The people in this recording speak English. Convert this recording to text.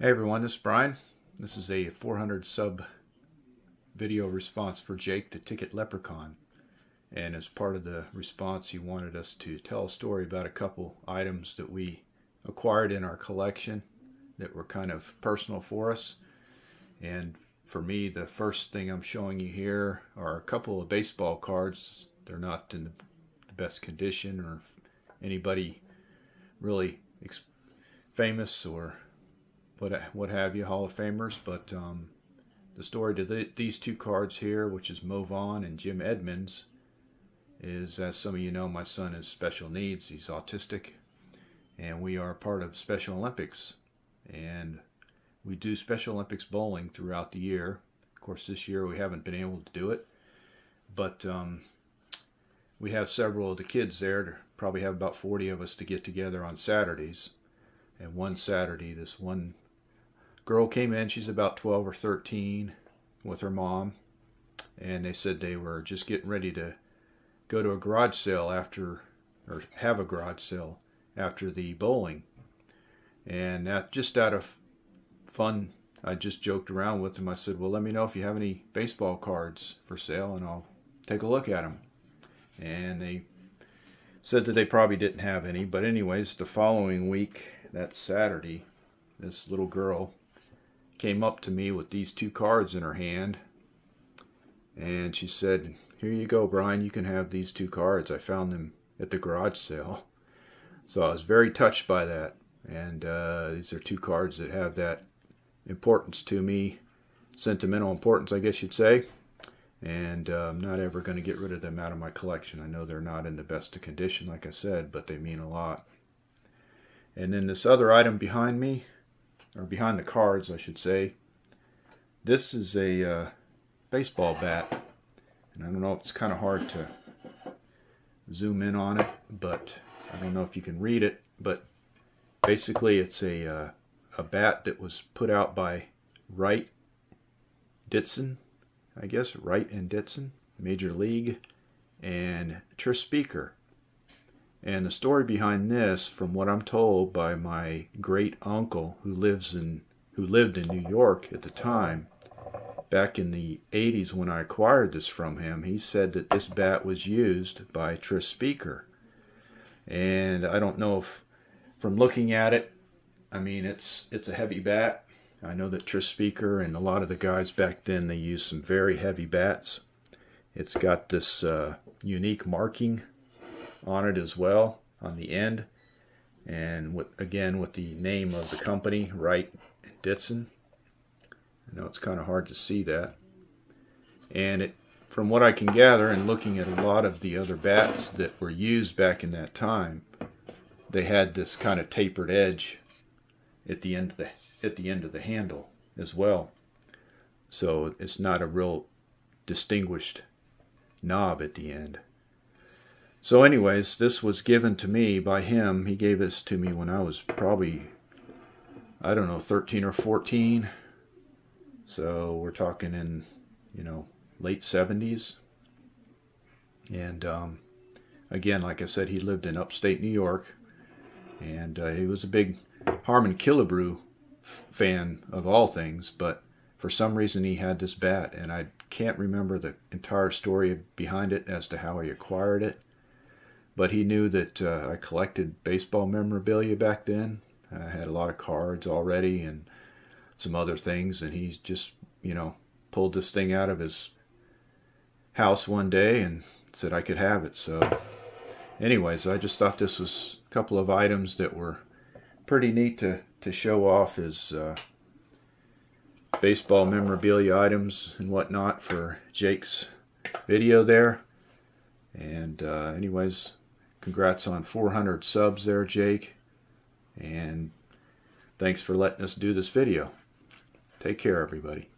Hey everyone, this is Brian. This is a 400 sub video response for Jake, the Ticket Leprechaun. And as part of the response, he wanted us to tell a story about a couple items that we acquired in our collection that were kind of personal for us. And for me, the first thing I'm showing you here are a couple of baseball cards. They're not in the best condition, or anybody really famous or what have you, Hall of Famers, but the story to these two cards here, which is Mo Vaughn and Jim Edmonds, is, as some of you know, my son has special needs. He's autistic, and we are part of Special Olympics, and we do Special Olympics bowling throughout the year. Of course, this year we haven't been able to do it, but we have several of the kids there. Probably have about 40 of us to get together on Saturdays. And one Saturday, this one girl came in. She's about 12 or 13 with her mom, and they said they were just getting ready to go to a garage sale after, or have a garage sale after the bowling. And that, just out of fun, I just joked around with them. I said, well, let me know if you have any baseball cards for sale and I'll take a look at them. And they said that they probably didn't have any, but anyways, the following week, that Saturday, this little girl came up to me with these two cards in her hand, and she said, here you go, Brian, you can have these two cards. I found them at the garage sale. So I was very touched by that, and these are two cards that have that importance to me, sentimental importance, I guess you'd say, and I'm not ever going to get rid of them out of my collection. I know they're not in the best of condition, like I said, but they mean a lot. And then this other item behind me, or behind the cards I should say, this is a baseball bat. And I don't know, it's kind of hard to zoom in on it, but I don't know if you can read it, but basically it's a bat that was put out by Wright Ditson, I guess, Wright and Ditson, Major League, and Tris Speaker. And the story behind this, from what I'm told by my great uncle who lived in New York at the time, back in the 80s when I acquired this from him, he said that this bat was used by Tris Speaker. And I don't know if, from looking at it, I mean, it's a heavy bat. I know that Tris Speaker and a lot of the guys back then, they used some very heavy bats. It's got this unique marking on it as well on the end, and again with the name of the company, Wright and Ditson. I know it's kind of hard to see that, and it, from what I can gather and looking at a lot of the other bats that were used back in that time, they had this kind of tapered edge at the end of the handle as well, so it's not a real distinguished knob at the end. So anyways, this was given to me by him. He gave this to me when I was probably, I don't know, 13 or 14. So we're talking in, late 70s. And again, like I said, he lived in upstate New York. And he was a big Harmon Killebrew fan of all things. But for some reason he had this bat. And I can't remember the entire story behind it as to how he acquired it. But he knew that I collected baseball memorabilia back then. I had a lot of cards already and some other things. And he just, pulled this thing out of his house one day and said I could have it. So anyways, I just thought this was a couple of items that were pretty neat to show off as baseball memorabilia items and whatnot for Jake's video there. And anyways, congrats on 400 subs there, Jake. And thanks for letting us do this video. Take care, everybody.